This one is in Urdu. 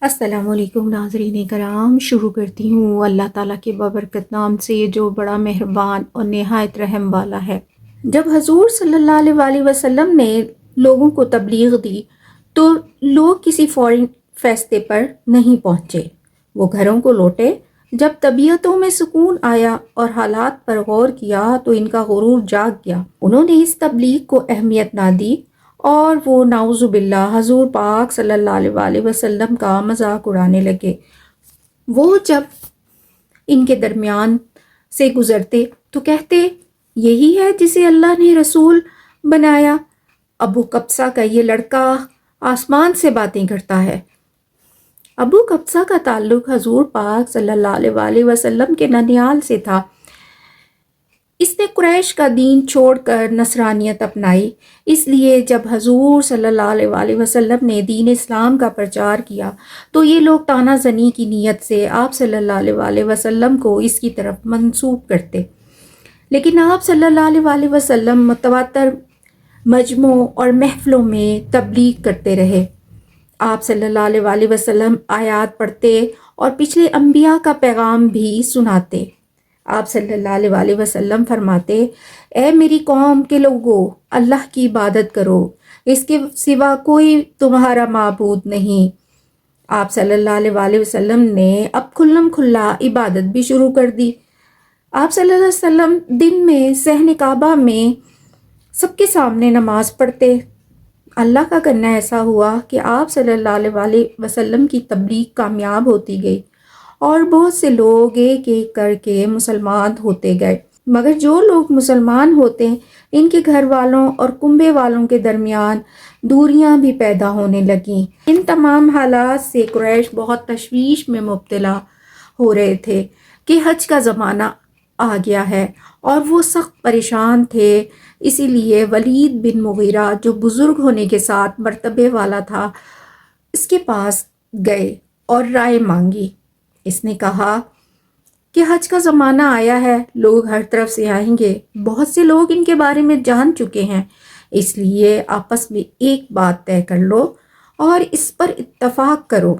السلام علیکم ناظرین کرام، شروع کرتی ہوں اللہ تعالیٰ کے بابرکت نام سے جو بڑا مہربان اور نہایت رحم والا ہے۔ جب حضور صلی اللہ علیہ وآلہ وسلم نے لوگوں کو تبلیغ دی تو لوگ کسی فوری فیصلے پر نہیں پہنچے، وہ گھروں کو لوٹے۔ جب طبیعتوں میں سکون آیا اور حالات پر غور کیا تو ان کا غرور جاگ گیا۔ انہوں نے اس تبلیغ کو اہمیت نہ دی اور وہ نعوذ باللہ حضور پاک صلی اللہ علیہ وآلہ وسلم کا مذاق اڑانے لگے۔ وہ جب ان کے درمیان سے گزرتے تو کہتے، یہی ہے جسے اللہ نے رسول بنایا۔ ابو قبصہ کا یہ لڑکا آسمان سے باتیں کرتا ہے۔ ابو قبصہ کا تعلق حضور پاک صلی اللہ علیہ وآلہ وسلم کے ننیال سے تھا۔ اس نے قریش کا دین چھوڑ کر نصرانیت اپنائی۔ اس لیے جب حضور صلی اللہ علیہ وآلہ وسلم نے دین اسلام کا پرچار کیا تو یہ لوگ طعنہ زنی کی نیت سے آپ صلی اللہ علیہ وآلہ وسلم کو اس کی طرف منسوب کرتے، لیکن آپ صلی اللہ علیہ وآلہ وسلم متواتر مجمعوں اور محفلوں میں تبلیغ کرتے رہے۔ آپ صلی اللہ علیہ وآلہ وسلم آیات پڑھتے اور پچھلے انبیاء کا پیغام بھی سناتے۔ آپ صلی اللہ علیہ وآلہ وسلم فرماتے، اے میری قوم کے لوگو، اللہ کی عبادت کرو، اس کے سوا کوئی تمہارا معبود نہیں۔ آپ صلی اللہ علیہ وآلہ وسلم نے اب کھلم کھلا عبادت بھی شروع کر دی۔ آپ صلی اللہ علیہ وسلم دن میں صحن کعبہ میں سب کے سامنے نماز پڑھتے۔ اللہ کا کرنا ایسا ہوا کہ آپ صلی اللہ علیہ وآلہ وسلم کی تبلیغ کامیاب ہوتی گئی اور بہت سے لوگ ایک ایک کر کے مسلمان ہوتے گئے، مگر جو لوگ مسلمان ہوتے ان کے گھر والوں اور کنبے والوں کے درمیان دوریاں بھی پیدا ہونے لگیں۔ ان تمام حالات سے قریش بہت تشویش میں مبتلا ہو رہے تھے کہ حج کا زمانہ آ گیا ہے اور وہ سخت پریشان تھے۔ اسی لیے ولید بن مغیرہ جو بزرگ ہونے کے ساتھ مرتبے والا تھا، اس کے پاس گئے اور رائے مانگی۔ اس نے کہا کہ حج کا زمانہ آیا ہے، لوگ ہر طرف سے آئیں گے، بہت سے لوگ ان کے بارے میں جان چکے ہیں، اس لیے آپس میں ایک بات طے کر لو اور اس پر اتفاق کرو